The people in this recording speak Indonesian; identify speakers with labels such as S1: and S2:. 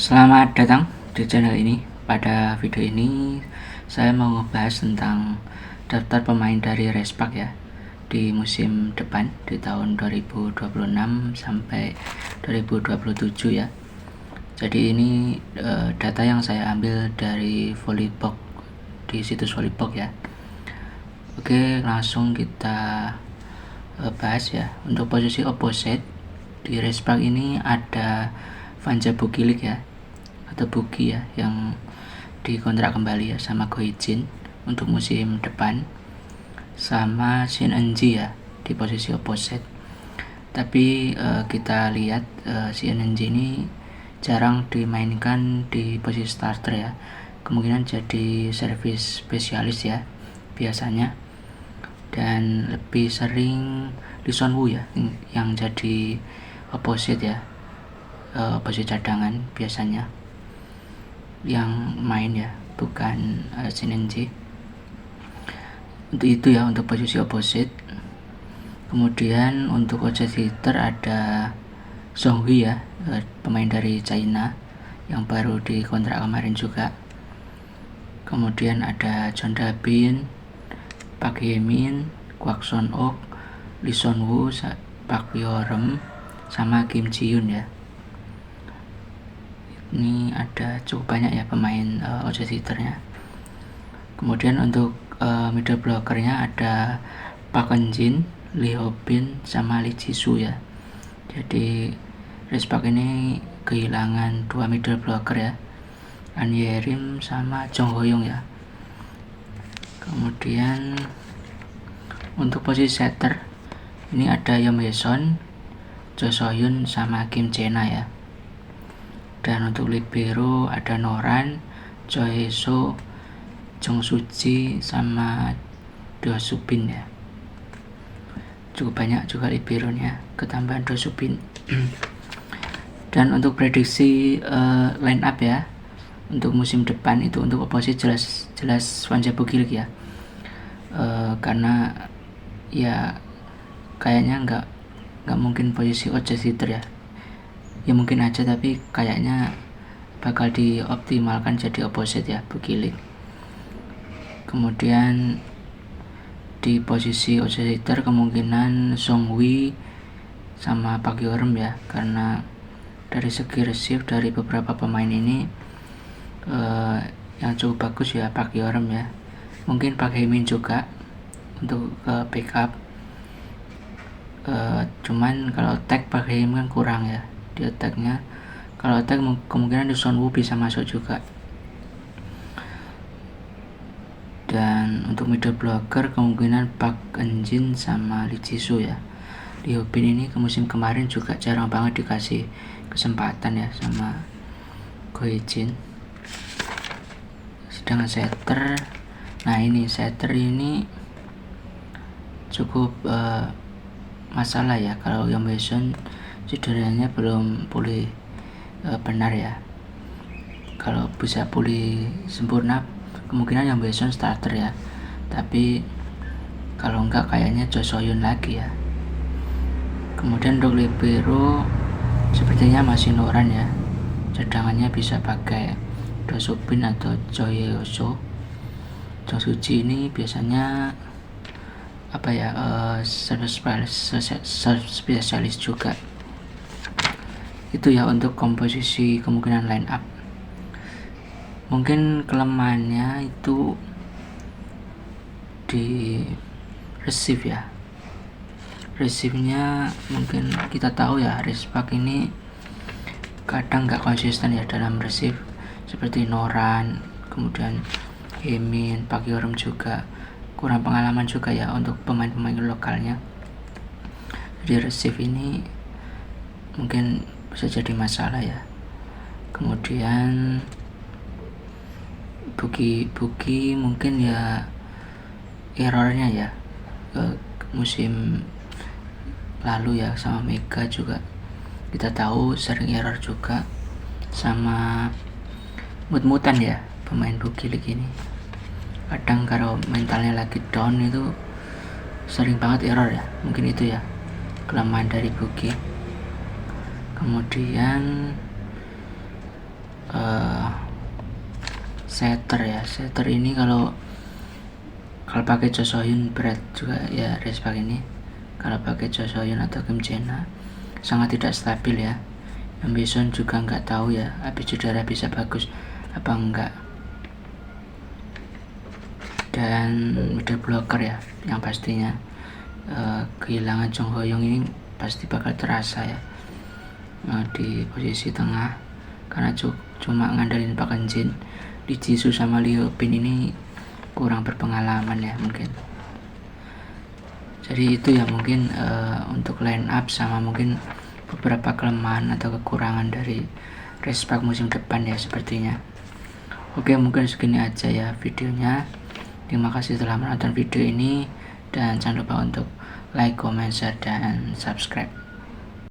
S1: Selamat datang di channel ini. Pada video ini saya mau ngebahas tentang daftar pemain dari Respak ya di musim depan di tahun 2026 sampai 2027 ya. Jadi ini data yang saya ambil dari Volleybox, di situs Volleybox ya. Oke, langsung kita bahas ya. Untuk posisi opposite di Respak ini ada Vanja Bukilik ya, atau Buki ya, yang dikontrak kembali ya sama Goijin untuk musim depan, sama Shin Enji ya di posisi opposite. Tapi kita lihat Shin Enji ini jarang dimainkan di posisi starter ya, kemungkinan jadi service spesialis ya biasanya, dan lebih sering Lee Son Woo ya yang jadi opposite ya, posisi cadangan biasanya yang main ya, bukan Shinenji. Untuk itu ya untuk posisi opposite. Kemudian untuk outside hitter ada Song Hui ya, pemain dari China yang baru dikontrak kemarin juga. Kemudian ada John Dabin, Park Hye-min, Kwak Son Ok, Lee Son Woo, Park Hyo-rim, sama Kim Ji-yoon ya. Ini ada cukup banyak ya pemain outside hitternya. Kemudian untuk middle blockernya ada Park Eun-jin, Lee Ho-bin, sama Lee Ji-soo ya. Jadi Respak ini kehilangan dua middle blocker ya, An Ye-rim sama Jong Ho-young ya. Kemudian untuk posisi setter ini ada Yeon Hye-son, Jo So-hyun, sama Kim Jae-na ya. Dan untuk libero ada Noran, Choi Hye-so, Jung Soo-ji, sama Do Soo-bin ya. Cukup banyak juga liberonya, ketambahan Do Soo-bin. Dan untuk prediksi line up ya untuk musim depan itu untuk opposite jelas Vanja Bukilik ya, karena ya kayaknya nggak mungkin posisi outside hitter ya. Ya mungkin aja, tapi kayaknya bakal dioptimalkan jadi opposite ya Bukilik. Kemudian di posisi outside hitter kemungkinan Song Hui sama Park Hyo-rim ya, karena dari segi receive dari beberapa pemain ini yang cukup bagus ya Park Hyo-rim ya. Mungkin Park Hye-min juga untuk backup, cuman kalau tag Park Hye-min kan kurang ya di attack-nya. Kalau attack kemungkinan Lee Son Woo bisa masuk juga. Dan untuk middle blocker kemungkinan Park Eun-jin sama Lee Ji-soo ya. Lee Ho-bin ini ke musim kemarin juga jarang banget dikasih kesempatan ya sama Goijin. Sedangkan setter, nah ini setter ini cukup masalah ya, kalau Yeon Hye-son cederanya belum pulih benar ya. Kalau bisa pulih sempurna kemungkinan Yeon Hye-son starter ya, tapi kalau enggak kayaknya Jo So-hyun lagi ya. Kemudian untuk libero sepertinya masih Noran ya, cadangannya bisa pakai Do Soo-bin atau Choi Hye-so. Jung Soo-ji ini biasanya apa ya, spesialis juga. Itu ya untuk komposisi kemungkinan line up. Mungkin kelemahannya itu di receive ya. Receive-nya mungkin kita tahu ya, Respak ini kadang nggak konsisten ya dalam receive, seperti Noran, kemudian Hye-min, Park Hyo-rim juga kurang pengalaman juga ya untuk pemain-pemain lokalnya. Jadi receive ini mungkin bisa jadi masalah ya. Kemudian Buki mungkin ya errornya ya musim lalu ya sama Mega juga kita tahu sering error juga, sama mut-mutan ya pemain Bukilik ini. Kadang kalau mentalnya lagi down itu sering banget error ya, mungkin itu ya kelemahan dari Buki. Kemudian setter ya. Setter ini kalau pakai Cho So-hyun berat juga ya respak ini. Kalau pakai Cho So-hyun atau Kim Jae-na sangat tidak stabil ya. Yang Bison juga nggak tahu ya habis cedera bisa bagus apa enggak. Dan middle blocker ya, yang pastinya kehilangan Jong Ho Young ini pasti bakal terasa ya di posisi tengah, karena cuma ngandelin Park Eun Jin. Di Jisoo sama Lee Ho Bin ini kurang berpengalaman ya mungkin. Jadi itu ya mungkin untuk line up sama mungkin beberapa kelemahan atau kekurangan dari respak musim depan ya sepertinya. Oke, mungkin segini aja ya videonya. Terima kasih telah menonton video ini dan jangan lupa untuk like, comment, share, dan subscribe.